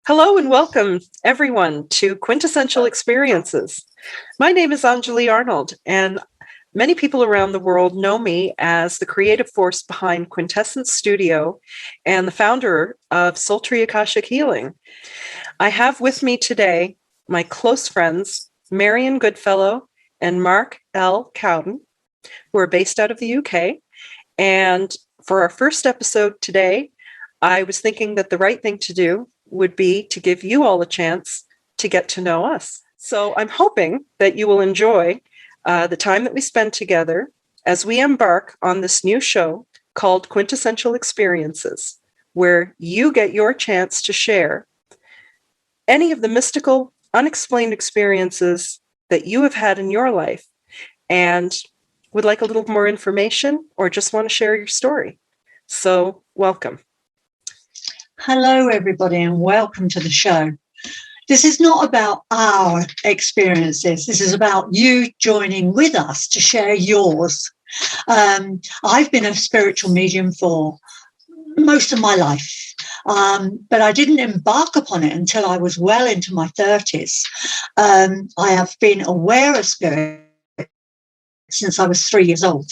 Hello and welcome, everyone, to Quintessential Experiences. My name is Anjali Arnold, and many people around the world know me as the creative force behind Quintessence Studio and the founder of Sultry Akashic Healing. I have with me today my close friends, Marion Goodfellow and Mark L. Cowden, who are based out of the UK. And for our first episode today, I was thinking that the right thing to do would be to give you all a chance to get to know us. So I'm hoping that you will enjoy the time that we spend together as we embark on this new show called Quintessential Experiences, where you get your chance to share any of the mystical, unexplained experiences that you have had in your life and would like a little more information or just want to share your story. So welcome. Hello, everybody, and welcome to the show. This is not about our experiences. This is about you joining with us to share yours. I've been a spiritual medium for most of my life, but I didn't embark upon it until I was well into my 30s. I have been aware of spirit since I was 3 years old.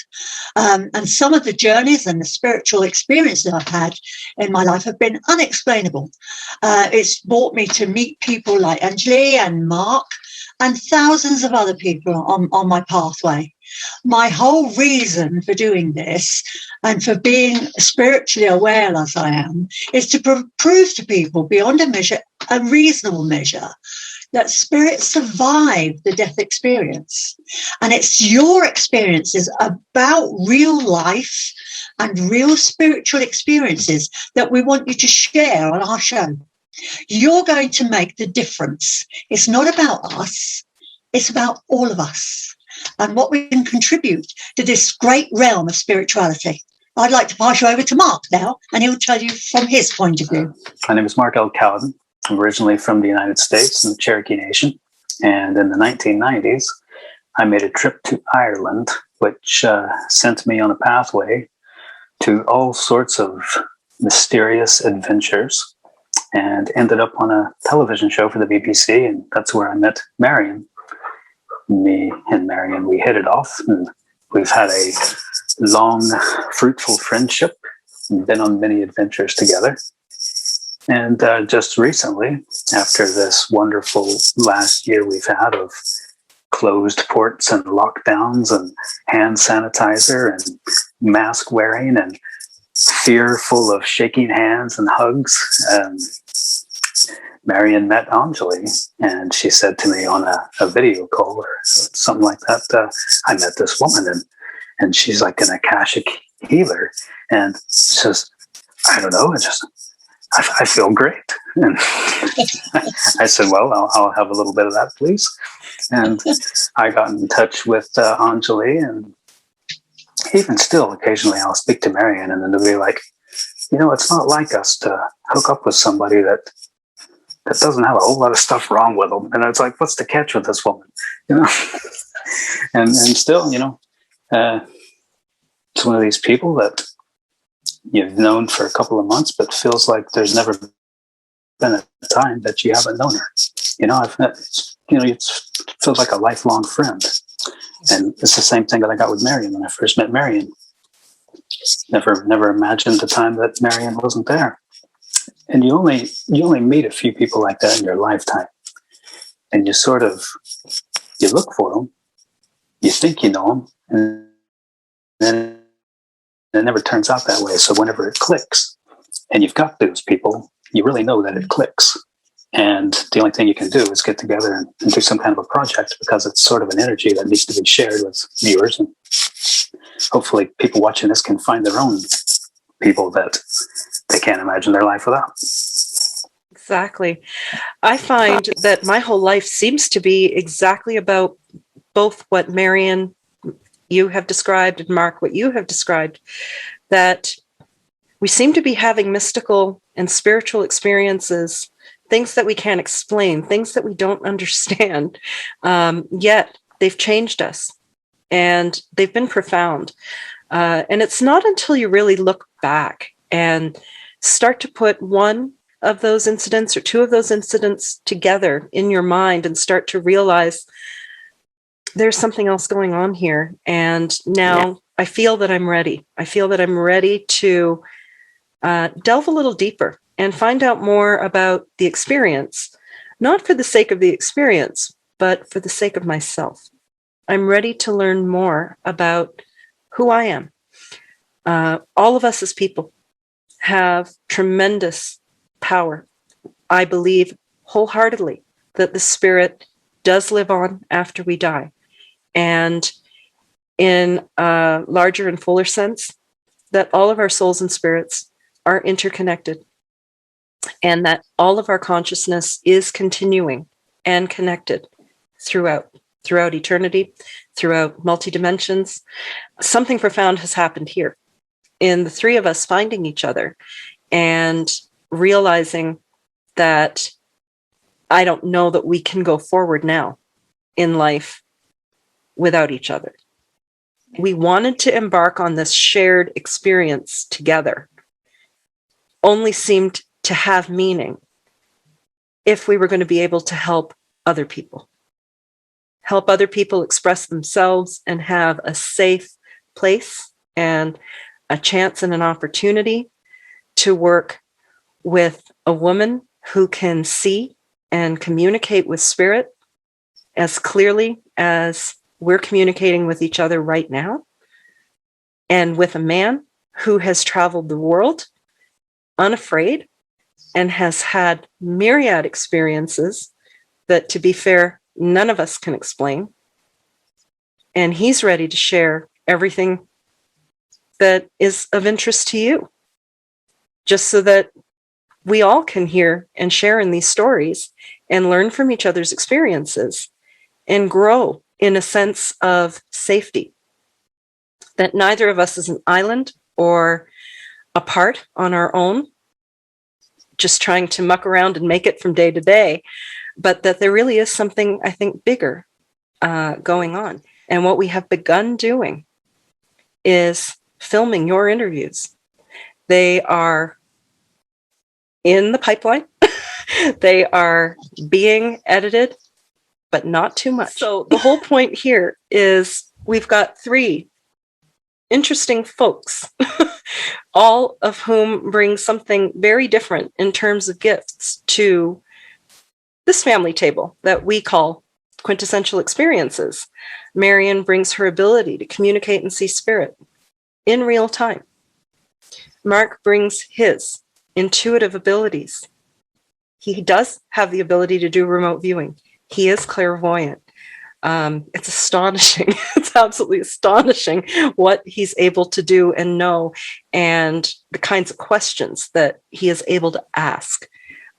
And some of the journeys and the spiritual experiences I've had in my life have been unexplainable. It's brought me to meet people like Anjali and Mark and thousands of other people on my pathway. My whole reason for doing this and for being spiritually aware as I am is to prove to people beyond a reasonable measure, that spirit survived the death experience. And it's your experiences about real life and real spiritual experiences that we want you to share on our show. You're going to make the difference. It's not about us. It's about all of us and what we can contribute to this great realm of spirituality. I'd like to pass you over to Mark now, and he'll tell you from his point of view. My name is Mark L. Cowden. I'm originally from the United States in the Cherokee Nation. And in the 1990s, I made a trip to Ireland, which sent me on a pathway to all sorts of mysterious adventures, and ended up on a television show for the BBC. And that's where I met Marion. Me and Marion, we hit it off, and we've had a long, fruitful friendship and been on many adventures together. And just recently, after this wonderful last year we've had of closed ports and lockdowns and hand sanitizer and mask wearing and fearful of shaking hands and hugs, Marion met Anjali, and she said to me on a video call or something like that, I met this woman, and she's like an Akashic healer. And she says, I don't know, I feel great. And I said, well, I'll have a little bit of that, please. And I got in touch with Anjali, and even still, occasionally I'll speak to Marion, and then they'll be like, it's not like us to hook up with somebody that doesn't have a whole lot of stuff wrong with them. And it's like, what's the catch with this woman? And still, it's one of these people that you've known for a couple of months, but feels like there's never been a time that you haven't known her. I've met, it feels like a lifelong friend. And it's the same thing that I got with Marion when I first met Marion. Never imagined the time that Marion wasn't there. And you only meet a few people like that in your lifetime. And you look for them, you think you know them, and then it never turns out that way. So whenever it clicks and you've got those people, you really know that it clicks. And the only thing you can do is get together and do some kind of a project, because it's sort of an energy that needs to be shared with viewers. And hopefully people watching this can find their own people that they can't imagine their life without. Exactly. I find that my whole life seems to be exactly about both what Marion, you have described, and Mark, what you have described, that we seem to be having mystical and spiritual experiences, things that we can't explain, things that we don't understand, yet they've changed us and they've been profound. And it's not until you really look back and start to put one of those incidents or two of those incidents together in your mind and start to realize there's something else going on here. And now I feel that I'm ready. I feel that I'm ready to delve a little deeper and find out more about the experience, not for the sake of the experience, but for the sake of myself. I'm ready to learn more about who I am. All of us as people have tremendous power. I believe wholeheartedly that the spirit does live on after we die. And in a larger and fuller sense, that all of our souls and spirits are interconnected, and that all of our consciousness is continuing and connected throughout eternity, throughout multi-dimensions. Something profound has happened here in the three of us finding each other and realizing that I don't know that we can go forward now in life without each other. We wanted to embark on this shared experience together, only seemed to have meaning if we were going to be able to help other people express themselves and have a safe place and a chance and an opportunity to work with a woman who can see and communicate with spirit as clearly as we're communicating with each other right now, and with a man who has traveled the world unafraid and has had myriad experiences that, to be fair, none of us can explain. And he's ready to share everything that is of interest to you, just so that we all can hear and share in these stories and learn from each other's experiences and grow in a sense of safety, that neither of us is an island or apart on our own, just trying to muck around and make it from day to day, but that there really is something, I think, bigger going on. And what we have begun doing is filming your interviews. They are in the pipeline. They are being edited, but not too much. So the whole point here is we've got three interesting folks, all of whom bring something very different in terms of gifts to this family table that we call Quintessential Experiences. Marion brings her ability to communicate and see spirit in real time. Mark brings his intuitive abilities. He does have the ability to do remote viewing. He is clairvoyant. It's astonishing. It's absolutely astonishing what he's able to do and know, and the kinds of questions that he is able to ask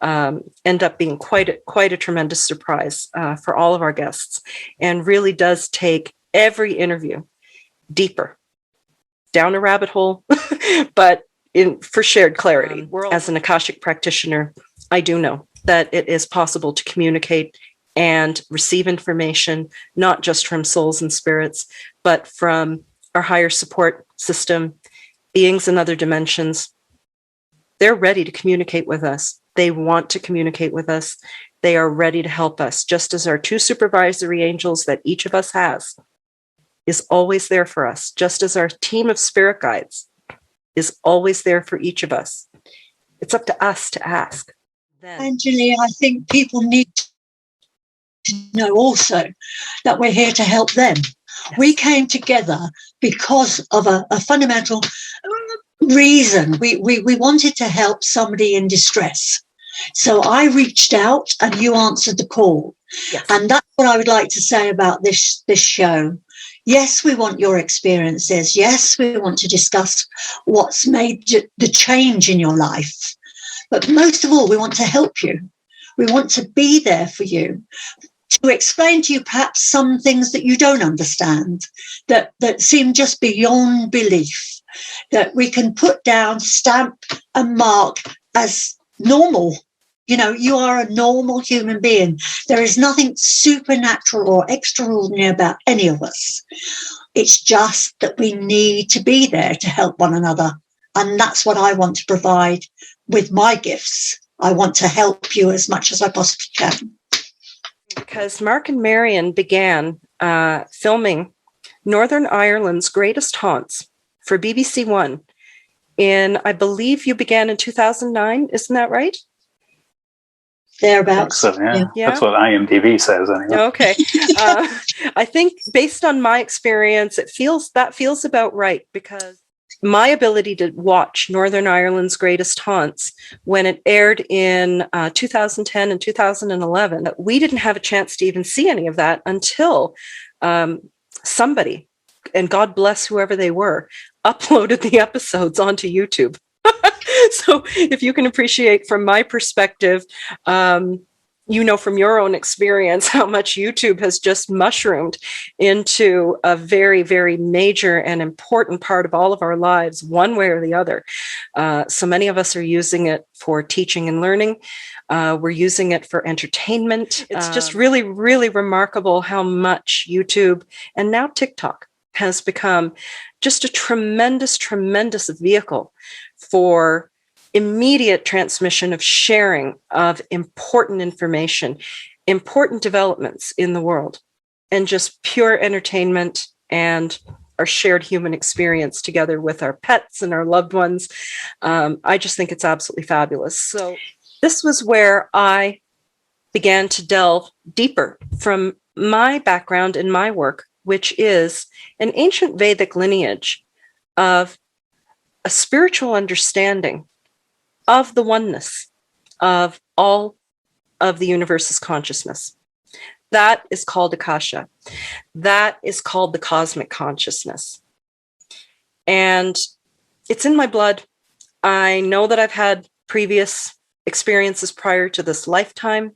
end up being quite a tremendous surprise for all of our guests, and really does take every interview deeper, down a rabbit hole, but for shared clarity. As an Akashic practitioner, I do know that it is possible to communicate and receive information, not just from souls and spirits, but from our higher support system, beings in other dimensions. They're ready to communicate with us. They want to communicate with us. They are ready to help us, just as our two supervisory angels that each of us has is always there for us, just as our team of spirit guides is always there for each of us. It's up to us to ask. Anjali, I think people need to know also that we're here to help them. Yes. We came together because of a fundamental reason. We wanted to help somebody in distress. So I reached out and you answered the call. Yes. And that's what I would like to say about this show. Yes, we want your experiences. Yes, we want to discuss what's made the change in your life. But most of all, we want to help you. We want to be there for you, to explain to you perhaps some things that you don't understand, that seem just beyond belief, that we can put down, stamp and mark as normal. You know, you are a normal human being. There is nothing supernatural or extraordinary about any of us. It's just that we need to be there to help one another. And that's what I want to provide with my gifts. I want to help you as much as I possibly can. Because Mark and Marion began filming Northern Ireland's Greatest Haunts for BBC One I believe you began in 2009. Isn't that right? Thereabouts. So, yeah. Yeah. That's what IMDb says anyway. Okay. I think based on my experience, that feels about right, because my ability to watch Northern Ireland's Greatest Haunts when it aired in 2010 and 2011, we didn't have a chance to even see any of that until somebody, and God bless whoever they were, uploaded the episodes onto YouTube. So if you can appreciate from my perspective, you know from your own experience how much YouTube has just mushroomed into a very, very major and important part of all of our lives, one way or the other. So many of us are using it for teaching and learning. We're using it for entertainment. It's just really, really remarkable how much YouTube and now TikTok has become just a tremendous, tremendous vehicle for immediate transmission of sharing of important information, important developments in the world, and just pure entertainment and our shared human experience together with our pets and our loved ones. I just think it's absolutely fabulous. So this was where I began to delve deeper from my background in my work, which is an ancient Vedic lineage of a spiritual understanding of the oneness of all of the universe's consciousness. That is called Akasha. That is called the cosmic consciousness. And it's in my blood. I know that I've had previous experiences prior to this lifetime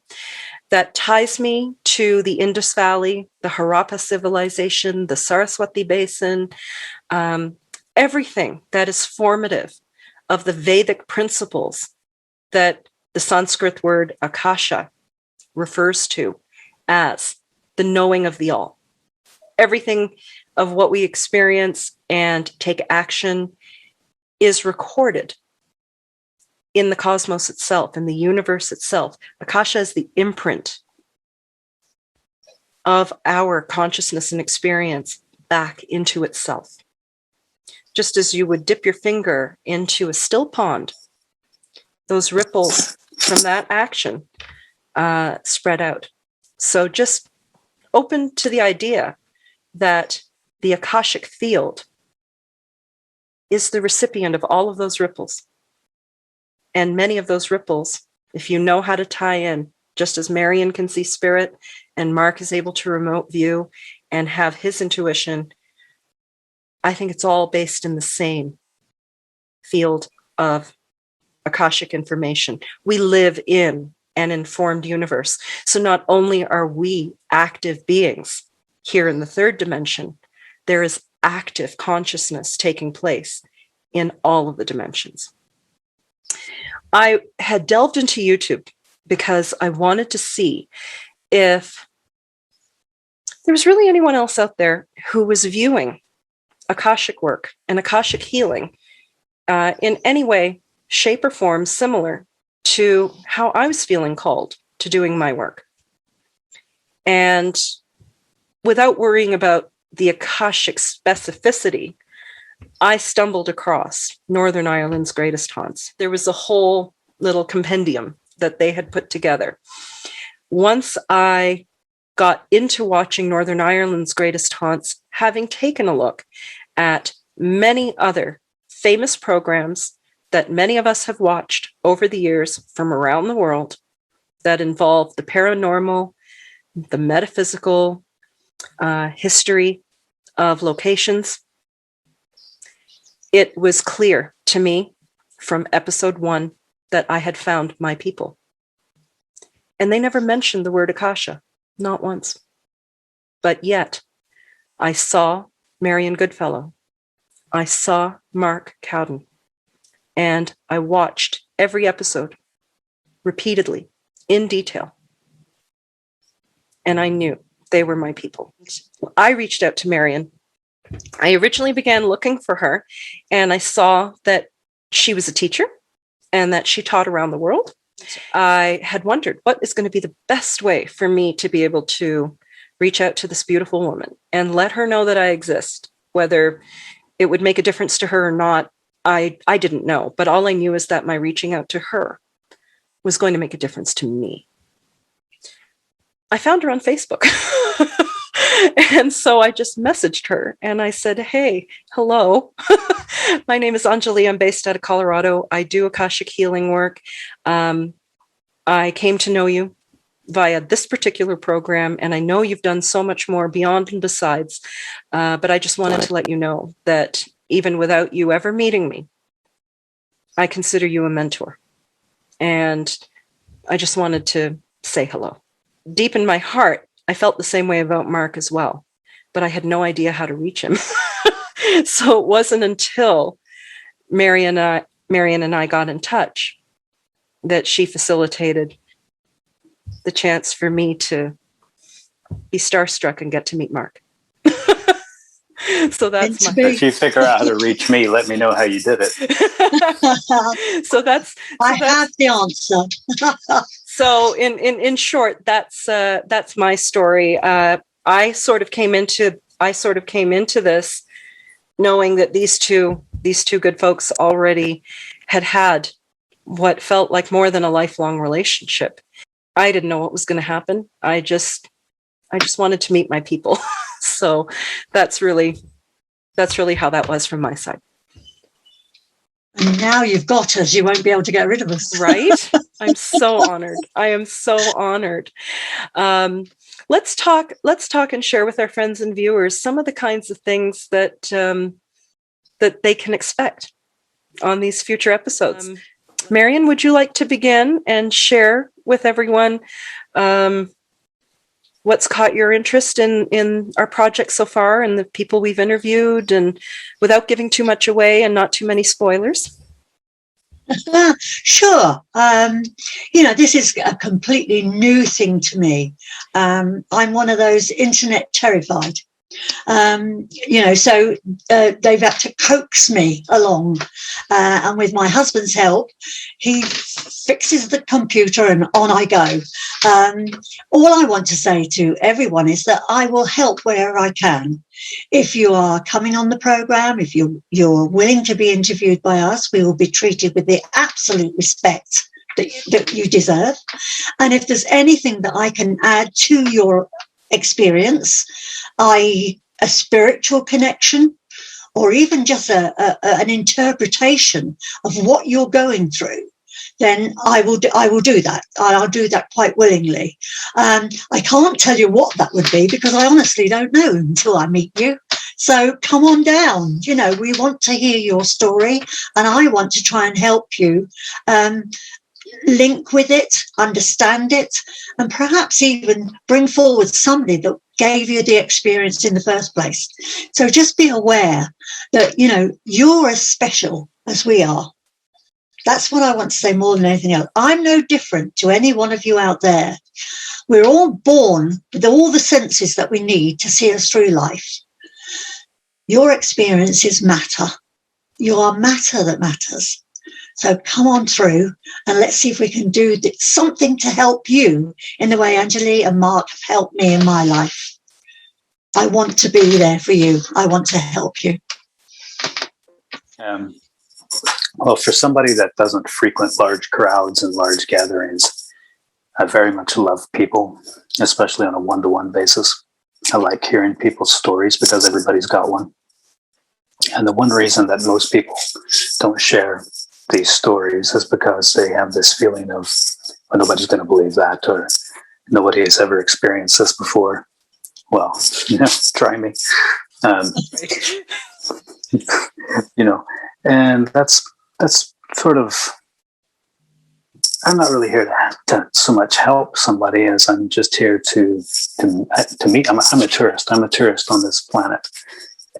that ties me to the Indus Valley, the Harappa civilization, the Saraswati Basin, everything that is formative of the Vedic principles that the Sanskrit word Akasha refers to as the knowing of the all. Everything of what we experience and take action is recorded in the cosmos itself, in the universe itself. Akasha is the imprint of our consciousness and experience back into itself. Just as you would dip your finger into a still pond, those ripples from that action spread out. So just open to the idea that the Akashic field is the recipient of all of those ripples. And many of those ripples, if you know how to tie in, just as Marion can see spirit and Mark is able to remote view and have his intuition, I think it's all based in the same field of Akashic information. We live in an informed universe. So not only are we active beings here in the third dimension, there is active consciousness taking place in all of the dimensions. I had delved into YouTube because I wanted to see if there was really anyone else out there who was viewing Akashic work and Akashic healing in any way, shape, or form similar to how I was feeling called to doing my work. And without worrying about the Akashic specificity, I stumbled across Northern Ireland's Greatest Haunts. There was a whole little compendium that they had put together. Once I got into watching Northern Ireland's Greatest Haunts, having taken a look at many other famous programs that many of us have watched over the years from around the world that involve the paranormal, the metaphysical, history of locations, it was clear to me from episode 1 that I had found my people. And they never mentioned the word Akasha, not once. But yet, I saw Marion Goodfellow. I saw Mark Cowden. And I watched every episode repeatedly, in detail. And I knew they were my people. I reached out to Marion. I originally began looking for her, and I saw that she was a teacher and that she taught around the world. I had wondered what is going to be the best way for me to be able to reach out to this beautiful woman and let her know that I exist. Whether it would make a difference to her or not, I didn't know. But all I knew is that my reaching out to her was going to make a difference to me. I found her on Facebook. And so I just messaged her and I said, hey, hello. My name is Anjali. I'm based out of Colorado. I do Akashic healing work. I came to know you via this particular program, and I know you've done so much more beyond and besides, but I just wanted to let you know that even without you ever meeting me, I consider you a mentor. And I just wanted to say hello. Deep in my heart, I felt the same way about Mark as well, but I had no idea how to reach him. So it wasn't until Marion and I got in touch that she facilitated the chance for me to be starstruck and get to meet Mark. So that's if you figure out how to reach me, let me know how you did it. I have the answer. So in short, that's my story. I sort of came into this knowing that these two good folks already had what felt like more than a lifelong relationship. I didn't know what was going to happen. I just wanted to meet my people. So that's really how that was from my side. And now you've got us. You won't be able to get rid of us. Right? I'm so honored. I am so honored. Let's talk and share with our friends and viewers some of the kinds of things that they can expect on these future episodes. Marion, would you like to begin and share with everyone what's caught your interest in our project so far and the people we've interviewed, and without giving too much away and not too many spoilers? Sure. This is a completely new thing to me. I'm one of those internet terrified. So they've had to coax me along, and with my husband's help, he fixes the computer and on I go. All I want to say to everyone is that I will help wherever I can. If you are coming on the program, if you're willing to be interviewed by us, we will be treated with the absolute respect that you deserve. And if there's anything that I can add to your experience, i.e. a spiritual connection, or even just an interpretation of what you're going through, then I will do that. I'll do that quite willingly. I can't tell you what that would be because I honestly don't know until I meet you. So come on down. We want to hear your story, and I want to try and help you link with it, understand it, and perhaps even bring forward somebody that gave you the experience in the first place. So just be aware that, you're as special as we are. That's what I want to say more than anything else. I'm no different to any one of you out there. We're all born with all the senses that we need to see us through life. Your experiences matter. You are matter that matters. So come on through and let's see if we can do something to help you in the way Anjali and Mark have helped me in my life. I want to be there for you. I want to help you. Well, for somebody that doesn't frequent large crowds and large gatherings, I very much love people, especially on a one-to-one basis. I like hearing people's stories because everybody's got one. And the one reason that most people don't share these stories is because they have this feeling of, well, nobody's going to believe that, or nobody has ever experienced this before. Well, try me. And that's sort of, I'm not really here to so much help somebody as I'm just here to meet. I'm a tourist. I'm a tourist on this planet.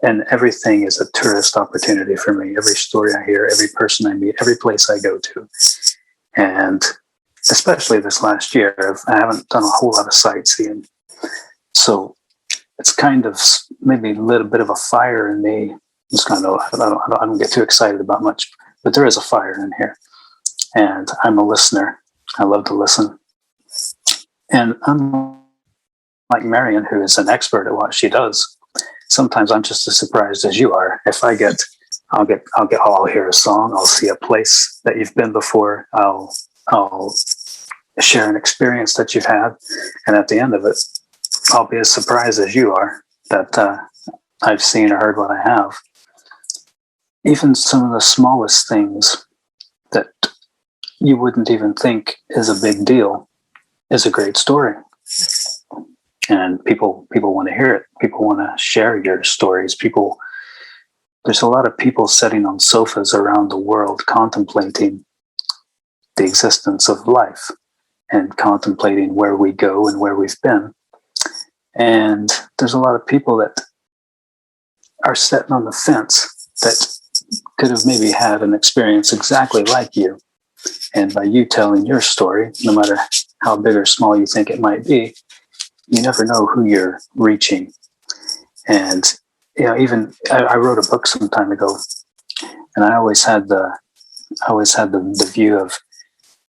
And everything is a tourist opportunity for me. Every story I hear, every person I meet, every place I go to. And especially this last year, I haven't done a whole lot of sightseeing. So it's kind of maybe lit a bit of a fire in me. I don't get too excited about much, but there is a fire in here. And I'm a listener. I love to listen. And unlike Marion, who is an expert at what she does, sometimes I'm just as surprised as you are. If I'll hear a song, I'll see a place that you've been before, I'll share an experience that you've had, and at the end of it, I'll be as surprised as you are that I've seen or heard what I have. Even some of the smallest things that you wouldn't even think is a big deal is a great story. And people want to hear it. People want to share your stories. There's a lot of people sitting on sofas around the world contemplating the existence of life and contemplating where we go and where we've been. And there's a lot of people that are sitting on the fence that could have maybe had an experience exactly like you. And by you telling your story, no matter how big or small you think it might be, you never know who you're reaching. And even I wrote a book some time ago, and I always had the view of,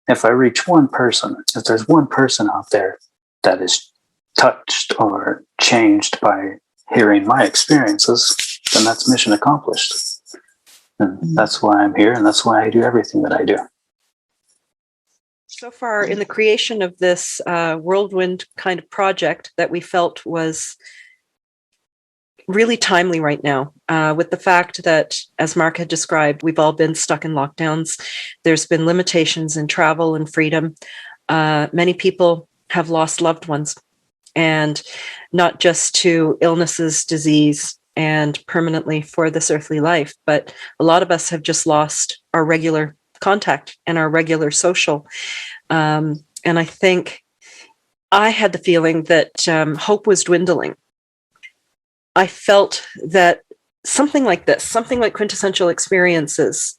if I reach one person, if there's one person out there that is touched or changed by hearing my experiences, then that's mission accomplished. And that's why I'm here, and that's why I do everything that I do. So far in the creation of this whirlwind kind of project that we felt was really timely right now, with the fact that, as Mark had described, we've all been stuck in lockdowns. There's been limitations in travel and freedom. Many people have lost loved ones, and not just to illnesses, disease, and permanently for this earthly life, but a lot of us have just lost our regular contact and our regular social. And I think I had the feeling that hope was dwindling. I felt that something like this, something like Quintessential Experiences,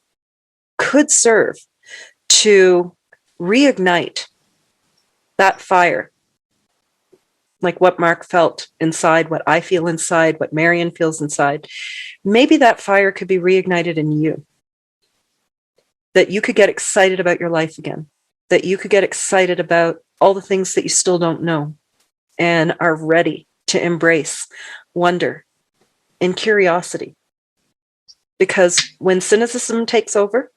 could serve to reignite that fire, like what Mark felt inside, what I feel inside, what Marion feels inside. Maybe that fire could be reignited in you, that you could get excited about your life again, that you could get excited about all the things that you still don't know and are ready to embrace wonder and curiosity. Because when cynicism takes over,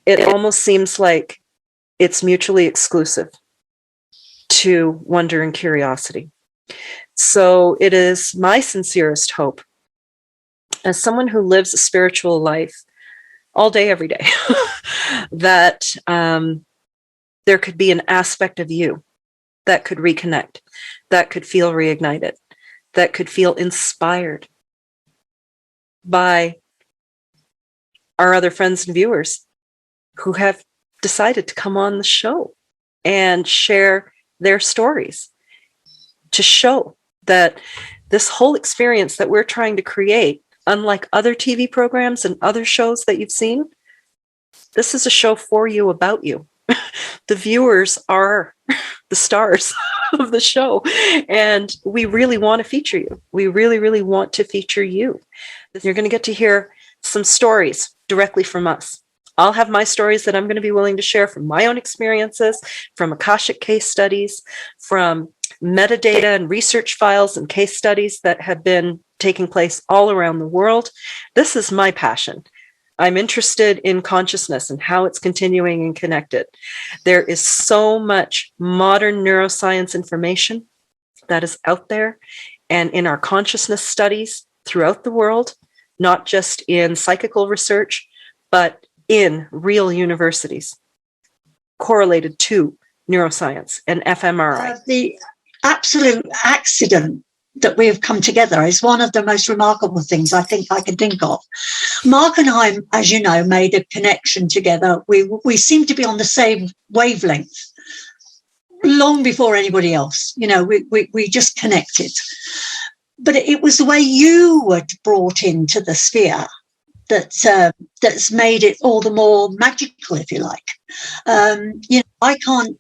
it almost seems like it's mutually exclusive to wonder and curiosity. So it is my sincerest hope, as someone who lives a spiritual life all day, every day, that there could be an aspect of you that could reconnect, that could feel reignited, that could feel inspired by our other friends and viewers who have decided to come on the show and share their stories, to show that this whole experience that we're trying to create, unlike other TV programs and other shows that you've seen, this is a show for you, about you. The viewers are the stars of the show, and we really want to feature you. We really, really want to feature you. You're going to get to hear some stories directly from us. I'll have my stories that I'm going to be willing to share from my own experiences, from Akashic case studies, from metadata and research files and case studies that have been taking place all around the world. This is my passion. I'm interested in consciousness and how it's continuing and connected. There is so much modern neuroscience information that is out there and in our consciousness studies throughout the world, not just in psychical research, but in real universities correlated to neuroscience and fMRI. The absolute accident that we have come together is one of the most remarkable things I think I can think of. Mark and I, as you know, made a connection together. We seem to be on the same wavelength long before anybody else. We just connected. But it was the way you were brought into the sphere that's made it all the more magical, if you like. I can't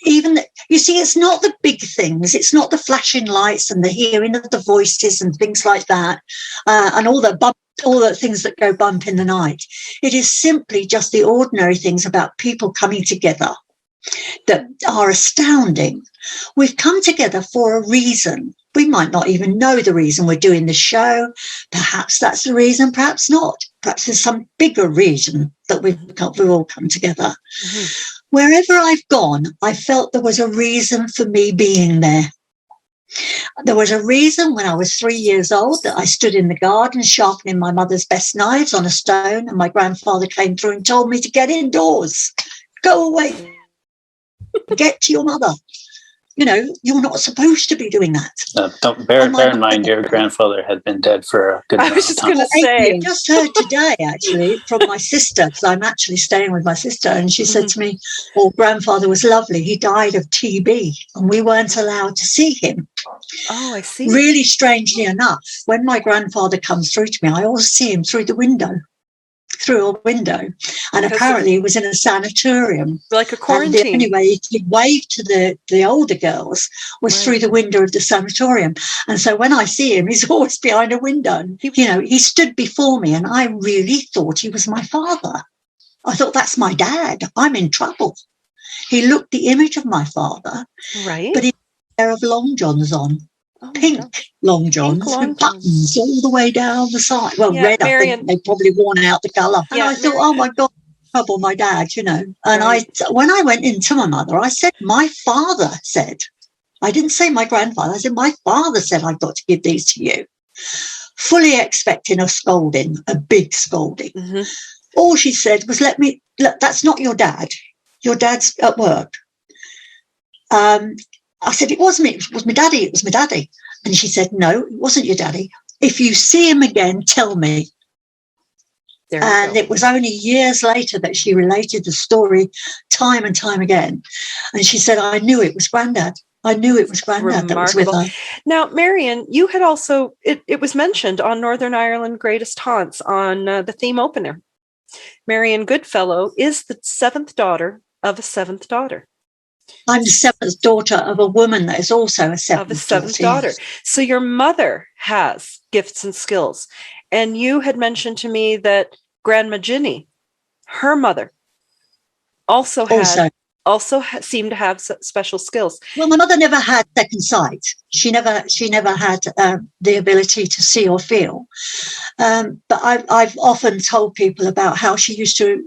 even, you see, it's not the big things. It's not the flashing lights and the hearing of the voices and things like that, and all the things that go bump in the night. It is simply just the ordinary things about people coming together that are astounding. We've come together for a reason. We might not even know the reason we're doing the show. Perhaps that's the reason, perhaps not. Perhaps there's some bigger reason that we've all come together. Mm-hmm. Wherever I've gone, I felt there was a reason for me being there. There was a reason when I was 3 years old that I stood in the garden sharpening my mother's best knives on a stone, and my grandfather came through and told me to get indoors. Go away. Get to your mother. You know, you're not supposed to be doing that. Don't bear in mind, your grandfather had been dead for a good amount of time. I was just going to say. I just heard today, actually, from my sister, because I'm actually staying with my sister, and she said to me, "Oh, grandfather was lovely. He died of TB, and we weren't allowed to see him." Oh, I see. Really strangely enough, when my grandfather comes through to me, I always see him through a window. And apparently he was in a sanatorium, like a quarantine. And the only way he could wave to the older girls was through the window of the sanatorium. And so when I see him, he's always behind a window. He stood before me, and I really thought he was my father. I thought, that's my dad. I'm in trouble. He looked the image of my father, right? But he had a pair of long johns on. Pink long johns with buttons all the way down the side. Well, red, Marion. I think they've probably worn out the colour. And I thought, oh my God, trouble, my dad, you know. And when I went into my mother, I said, my father said, I didn't say my grandfather, I said, my father said, I've got to give these to you. Fully expecting a scolding, a big scolding. Mm-hmm. All she said was, look, that's not your dad. Your dad's at work. I said, it wasn't me. It was my daddy. It was my daddy. And she said, no, it wasn't your daddy. If you see him again, tell me. And it was only years later that she related the story time and time again. And she said, I knew it was Granddad. I knew it was Granddad that was with her. Now, Marion, you had also, it was mentioned on Northern Ireland Greatest Haunts on the theme opener. Marion Goodfellow is the seventh daughter of a seventh daughter. I'm the seventh daughter of a woman that is also a seventh daughter. So your mother has gifts and skills. And you had mentioned to me that Grandma Ginny, her mother, also seemed to have special skills. Well, my mother never had second sight. She never had the ability to see or feel. But I've often told people about how she used to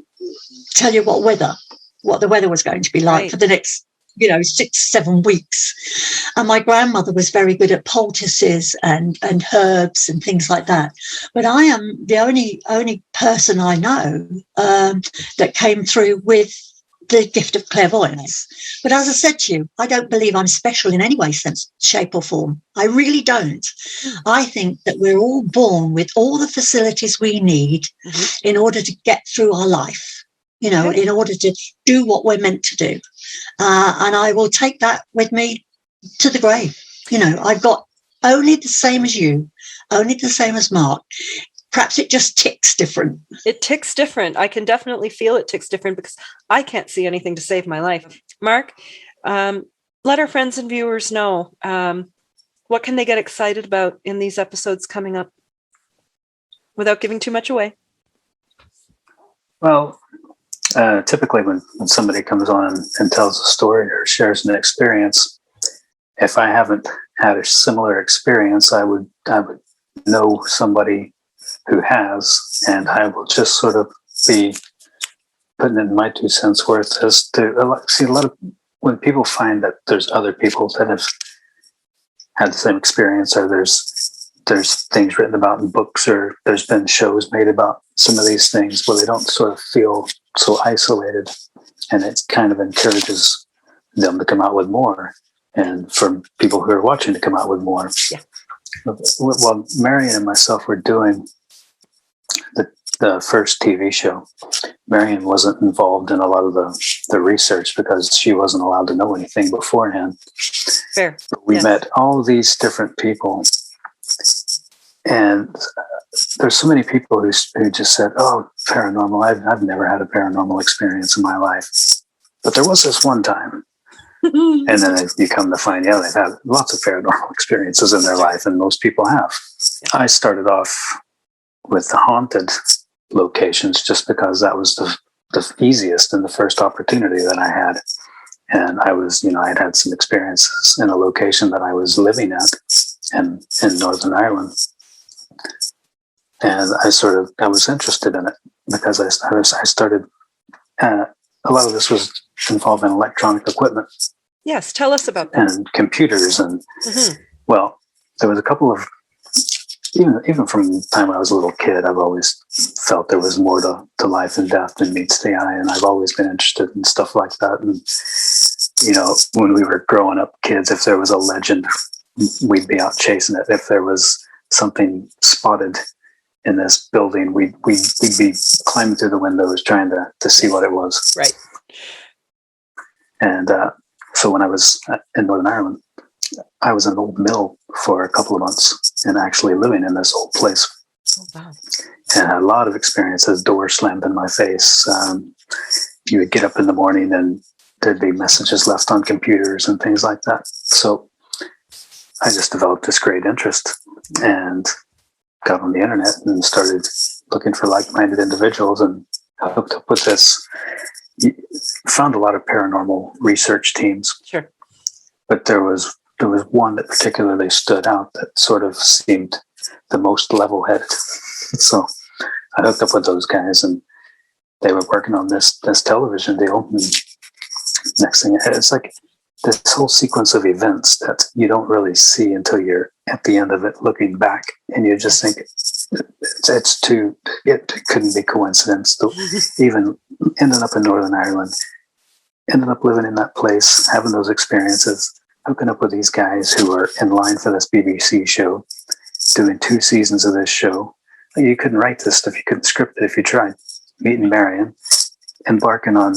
tell you what the weather was going to be like for the next 6-7 weeks. And my grandmother was very good at poultices and herbs and things like that. But I am the only person I know that came through with the gift of clairvoyance. But as I said to you, I don't believe I'm special in any way, sense, shape or form. I really don't. I think that we're all born with all the facilities we need in order to get through our life, in order to do what we're meant to do. And I will take that with me to the grave. I've got only the same as you, only the same as Mark. Perhaps it just ticks different. It ticks different. I can definitely feel it ticks different because I can't see anything to save my life. Mark, let our friends and viewers know, what can they get excited about in these episodes coming up without giving too much away? Well, typically when somebody comes on and tells a story or shares an experience, if I haven't had a similar experience, I would know somebody who has, and I will just sort of be putting in my 2 cents worth as to see a lot of when people find that there's other people that have had the same experience, or there's things written about in books, or there's been shows made about some of these things where they don't sort of feel so isolated, and it kind of encourages them to come out with more, and for people who are watching to come out with more. Yeah. Well, Marion and myself were doing the first TV show. Marion wasn't involved in a lot of the research because she wasn't allowed to know anything beforehand. Fair. But we met all these different people, and there's so many people who just said, "Oh, paranormal! I've never had a paranormal experience in my life," but there was this one time. And then you come to find, they've had lots of paranormal experiences in their life, and most people have. I started off with the haunted locations just because that was the easiest and the first opportunity that I had. And I was, I had had some experiences in a location that I was living at in Northern Ireland. And I was interested in it because I started, a lot of this was involved in electronic equipment. Yes, tell us about that. And computers. And, Mm-hmm. well, there was a couple of, even from the time I was a little kid, I've always felt there was more to life and death than meets the eye. And I've always been interested in stuff like that. And, when we were growing up kids, if there was a legend, we'd be out chasing it. If there was something spotted in this building, we'd be climbing through the windows trying to see what it was. Right. And so when I was in Northern Ireland, I was in an old mill for a couple of months and actually living in this old place. Oh, wow. And had a lot of experiences, doors slammed in my face. You would get up in the morning and there'd be messages left on computers and things like that. So I just developed this great interest and got on the internet and started looking for like-minded individuals and hooked up with this. Found a lot of paranormal research teams. Sure. But there was one that particularly stood out that sort of seemed the most level-headed. So I hooked up with those guys and they were working on this television deal. And next thing, it's like this whole sequence of events that you don't really see until you're at the end of it looking back, and you just think it couldn't be coincidence. Even ending up in Northern Ireland, ended up living in that place, having those experiences, hooking up with these guys who were in line for this BBC show, doing 2 seasons of this show. You couldn't write this stuff. You couldn't script it if you tried. Meeting Marion, embarking on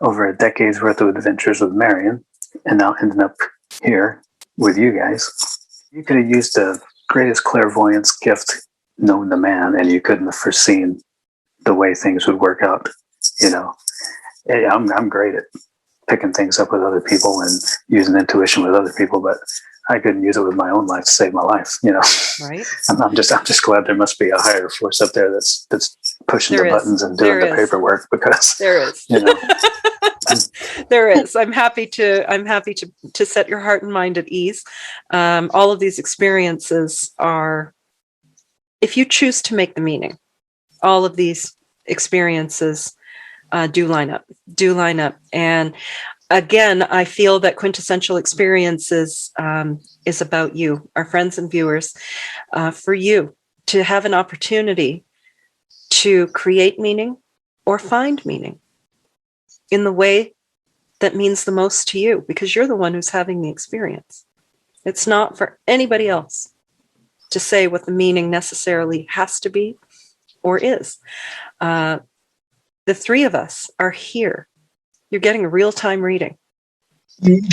over a decade's worth of adventures with Marion, and now ending up here with you guys. You could have used the greatest clairvoyance gift known to man, and you couldn't have foreseen the way things would work out. I'm great at picking things up with other people and using intuition with other people, but I couldn't use it with my own life to save my life. Right. I'm just glad there must be a higher force up there that's pushing the buttons and doing the paperwork, because there is. There is. I'm happy to set your heart and mind at ease. All of these experiences are, if you choose to make the meaning, all of these experiences do line up. And again, I feel that Quintessential Experiences is about you, our friends and viewers, for you to have an opportunity to create meaning or find meaning in the way that means the most to you, because you're the one who's having the experience. It's not for anybody else to say what the meaning necessarily has to be or is. The 3 of us are here. You're getting a real-time reading. Mm-hmm.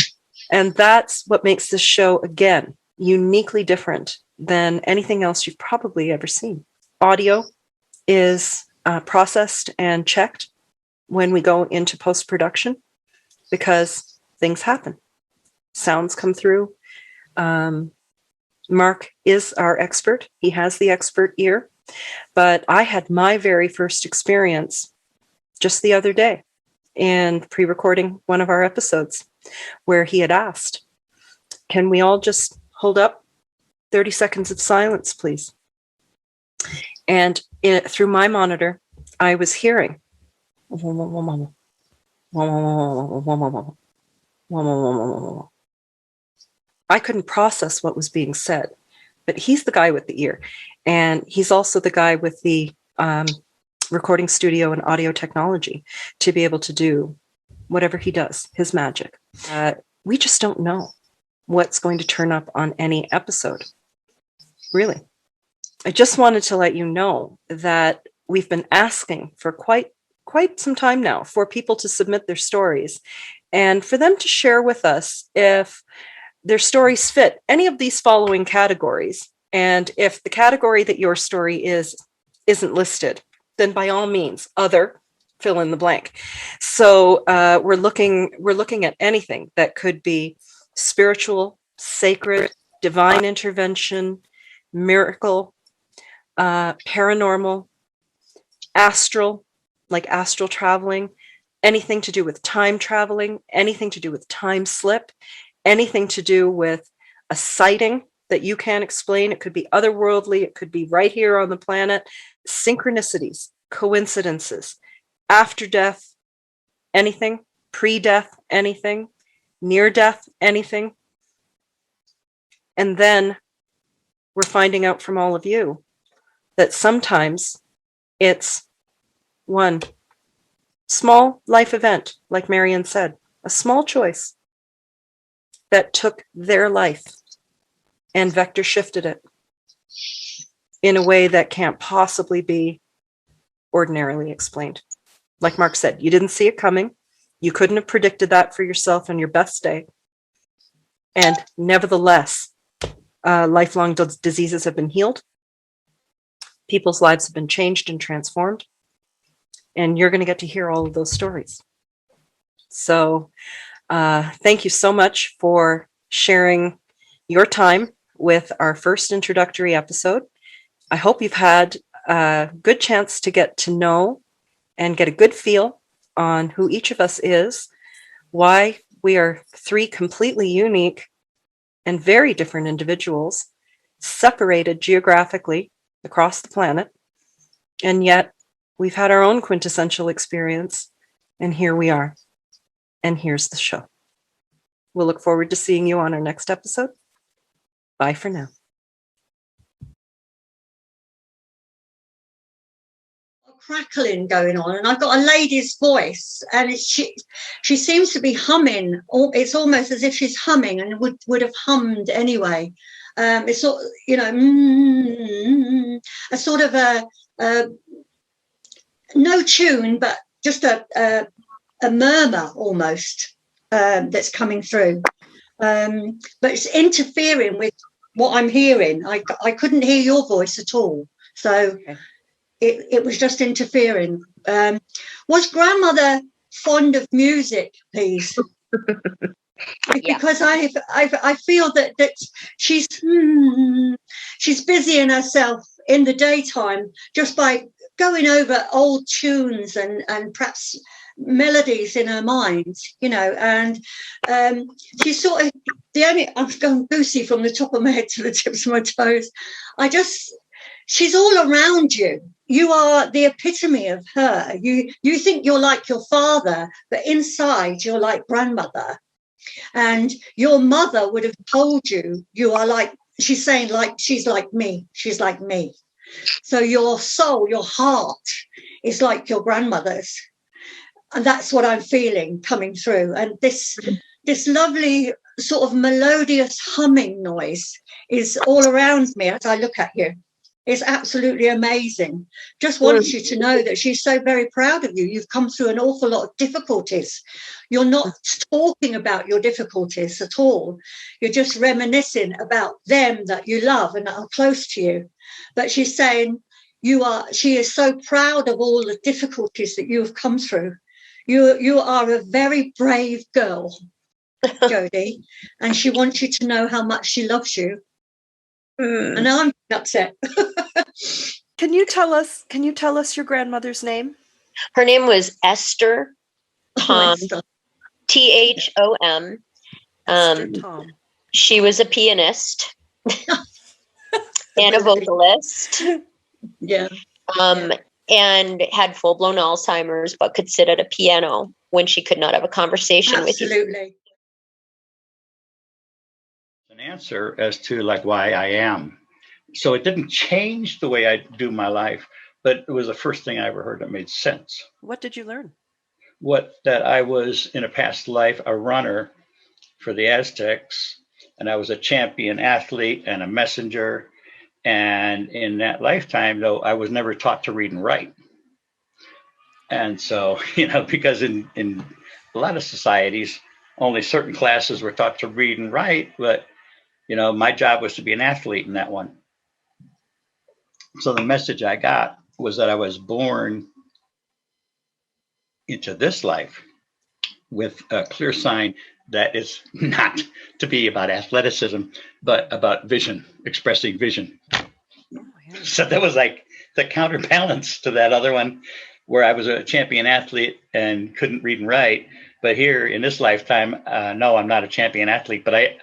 And that's what makes this show, again, uniquely different than anything else you've probably ever seen. Audio is processed and checked when we go into post-production, because things happen. Sounds come through. Mark is our expert. He has the expert ear. But I had my very first experience just the other day in pre-recording one of our episodes, where he had asked, can we all just hold up 30 seconds of silence, please? And through my monitor, I was hearing I couldn't process what was being said, but he's the guy with the ear, and he's also the guy with the recording studio and audio technology to be able to do whatever he does, his magic. We just don't know what's going to turn up on any episode. Really. I just wanted to let you know that we've been asking for quite some time now for people to submit their stories and for them to share with us if their stories fit any of these following categories. And if the category that your story isn't listed, then by all means, other, fill in the blank. So we're looking at anything that could be spiritual, sacred, divine intervention, miracle, paranormal, astral, like astral traveling, anything to do with time traveling, anything to do with time slip, anything to do with a sighting that you can't explain. It could be otherworldly. It could be right here on the planet. Synchronicities, coincidences, after death, anything, pre-death, anything, near death, anything. And then we're finding out from all of you that sometimes it's one small life event, like Marion said, a small choice that took their life and vector shifted it in a way that can't possibly be ordinarily explained. Like Mark said, you didn't see it coming. You couldn't have predicted that for yourself on your best day. And nevertheless, lifelong diseases have been healed. People's lives have been changed and transformed. And you're going to get to hear all of those stories. So thank you so much for sharing your time with our first introductory episode. I hope you've had a good chance to get to know and get a good feel on who each of us is, why we are three completely unique and very different individuals, separated geographically across the planet, and yet we've had our own quintessential experience, and here we are. And here's the show. We'll look forward to seeing you on our next episode. Bye for now. Crackling going on, and I've got a lady's voice, and she seems to be humming. It's almost as if she's humming and would have hummed anyway. It's sort, a sort of a no tune, but just a murmur almost that's coming through. But it's interfering with what I'm hearing. I couldn't hear your voice at all, so. Okay. It was just interfering. Was grandmother fond of music, please? Yeah. Because I feel that she's busying herself in the daytime just by going over old tunes and perhaps melodies in her mind, and she's sort of I'm going goosey from the top of my head to the tips of my toes. She's all around you. You are the epitome of her. You think you're like your father, but inside you're like grandmother. And your mother would have told you are like, she's saying like, she's like me. She's like me. So your soul, your heart is like your grandmother's. And that's what I'm feeling coming through. And this lovely sort of melodious humming noise is all around me as I look at you. It's absolutely amazing. Just wants you to know that she's so very proud of you. You've come through an awful lot of difficulties. You're not talking about your difficulties at all. You're just reminiscing about them that you love and that are close to you. But she's saying she is so proud of all the difficulties that you have come through. You are a very brave girl, Jodie, and she wants you to know how much she loves you. And I'm upset. Can you tell us your grandmother's name? Her name was Esther Tom. Esther. Thom. Esther Tom. She was a pianist and a vocalist. Yeah. And had full-blown Alzheimer's, but could sit at a piano when she could not have a conversation with you. Absolutely. An answer as to like why I am. So it didn't change the way I do my life, but it was the first thing I ever heard that made sense. What did you learn? That I was in a past life a runner for the Aztecs, and I was a champion athlete and a messenger. And in that lifetime, though, I was never taught to read and write. And so, because in a lot of societies, only certain classes were taught to read and write, but my job was to be an athlete in that one. So the message I got was that I was born into this life with a clear sign that it's not to be about athleticism, but about vision, expressing vision. Oh, yeah. So that was like the counterbalance to that other one. where I was a champion athlete and couldn't read and write. But here in this lifetime, no, I'm not a champion athlete, but I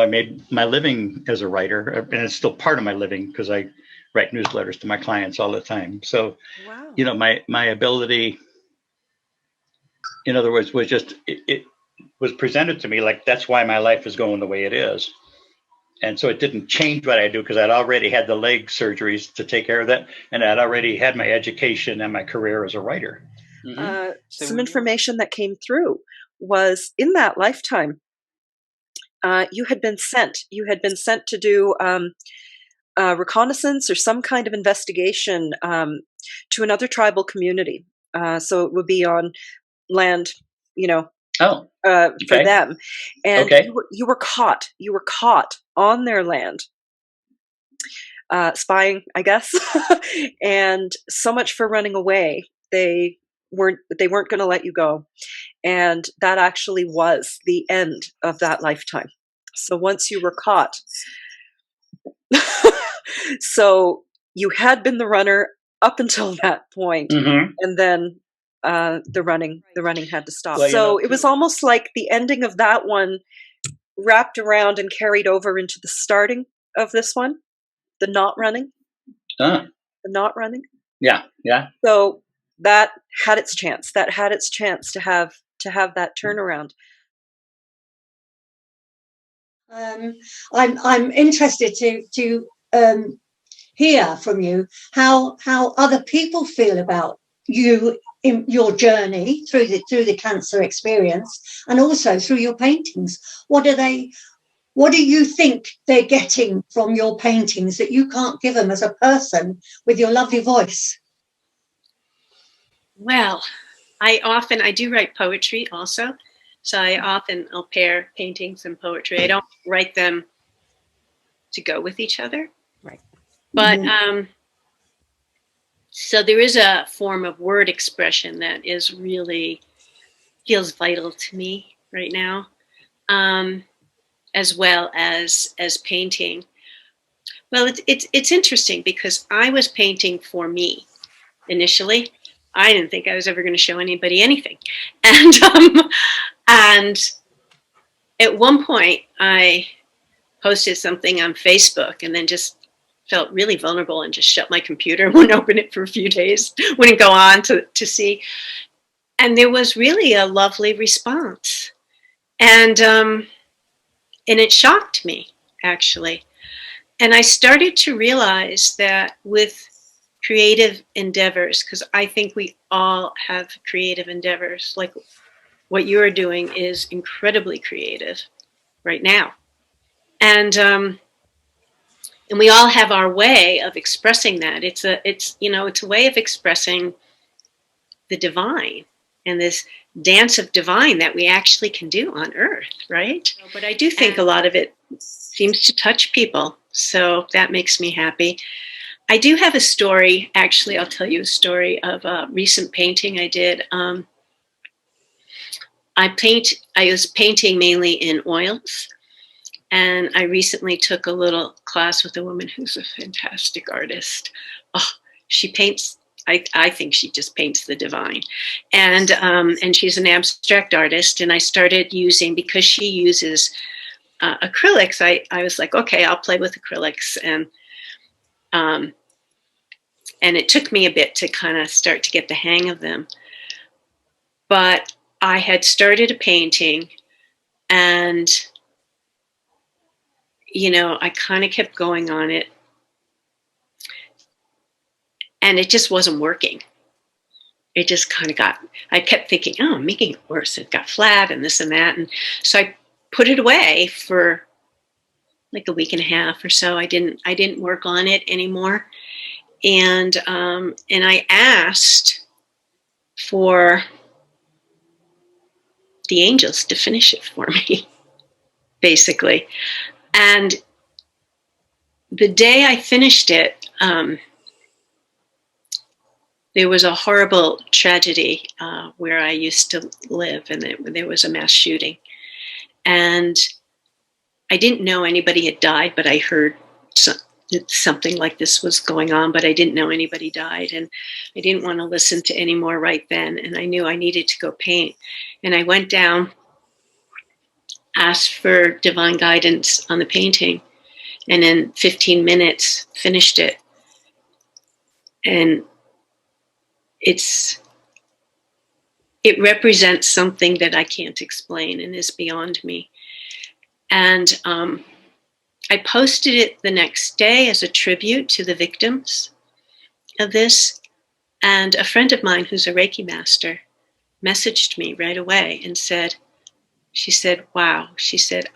made my living as a writer, and it's still part of my living because I write newsletters to my clients all the time. So, Wow. my ability, in other words, was just, it was presented to me like that's why my life is going the way it is. And so it didn't change what I do because I'd already had the leg surgeries to take care of that. And I'd already had my education and my career as a writer. Mm-hmm. Some information that came through was in that lifetime, you had been sent to do reconnaissance or some kind of investigation to another tribal community. So it would be on land, Oh, for okay. them. And Okay. you were caught. You were caught on their land, spying, I guess. And so much for running away. They weren't going to let you go. And that actually was the end of that lifetime. So once you were caught, so you had been the runner up until that point, Mm-hmm. and then the running had to stop. Well, so it was almost like the ending of that one wrapped around and carried over into the starting of this one, the not running. The not running. Yeah, yeah. So that had its chance. That had its chance to have that turnaround. I'm interested to hear from you how other people feel about you in your journey through the cancer experience, and also through your paintings. What do you think they're getting from your paintings that you can't give them as a person with your lovely voice? Well, I do write poetry also. So I'll pair paintings and poetry. I don't write them to go with each other. Right. But so there is a form of word expression that is really feels vital to me right now, as well as painting. Well, it's interesting because I was painting for me initially. I didn't think I was ever going to show anybody anything, and at one point I posted something on Facebook and then just felt really vulnerable and just shut my computer and wouldn't open it for a few days, wouldn't go on to see. And there was really a lovely response. And it shocked me, actually. And I started to realize that with creative endeavors, because I think we all have creative endeavors, like what you're doing is incredibly creative right now. And we all have our way of expressing that. It's a way of expressing the divine and this dance of divine that we actually can do on earth, right? But I do think a lot of it seems to touch people. So that makes me happy. I do have a story. Actually, I'll tell you a story of a recent painting I did. I was painting mainly in oils. And I recently took a little class with a woman who's a fantastic artist. Oh, she paints, I think she just paints the divine. And she's an abstract artist. And I started using, because she uses acrylics, I was like, okay, I'll play with acrylics. And it took me a bit to kind of start to get the hang of them. But I had started a painting, and I kind of kept going on it, and it just wasn't working. It just kind of I kept thinking, oh, I'm making it worse. It got flat and this and that. And so I put it away for like a week and a half or so. I didn't work on it anymore. And I asked for the angels to finish it for me, basically. And the day I finished it, there was a horrible tragedy where I used to live, and there was a mass shooting. And I didn't know anybody had died, but I heard something like this was going on, but I didn't know anybody died, and I didn't want to listen to any more right then. And I knew I needed to go paint. And I went down, asked for divine guidance on the painting, and in 15 minutes finished it. And it represents something that I can't explain and is beyond me. And I posted it the next day as a tribute to the victims of this. And a friend of mine who's a Reiki master messaged me right away and said, wow, she said,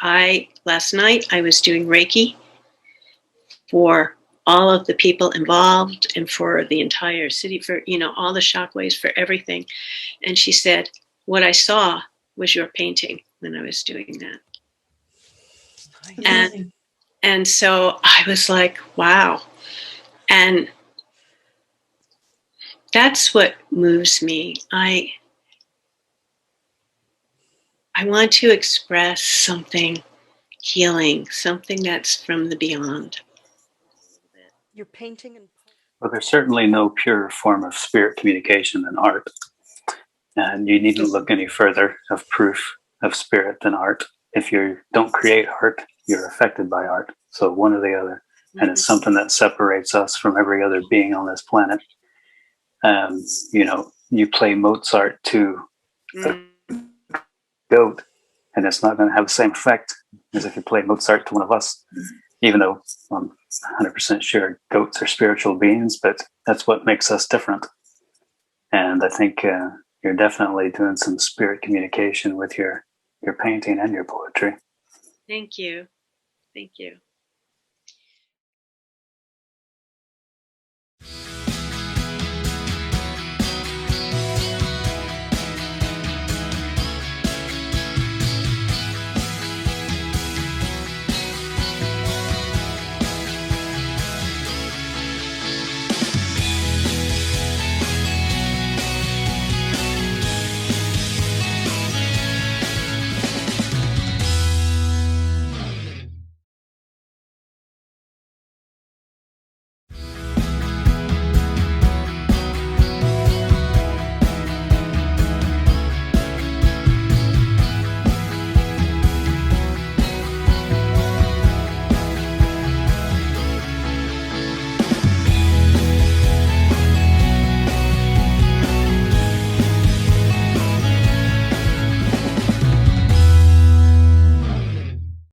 last night I was doing Reiki for all of the people involved and for the entire city, for, all the shockwaves, for everything. And she said, what I saw was your painting when I was doing that. And so I was like, wow. And that's what moves me. I want to express something healing, something that's from the beyond. You're painting and Well, there's certainly no purer form of spirit communication than art. And you needn't look any further of proof of spirit than art. If you don't create art, you're affected by art. So one or the other. And it's something that separates us from every other being on this planet. You play Mozart to a goat, and it's not going to have the same effect as if you play Mozart to one of us, even though I'm 100% sure goats are spiritual beings, but that's what makes us different. And I think you're definitely doing some spirit communication with your painting and your poetry. Thank you. Thank you.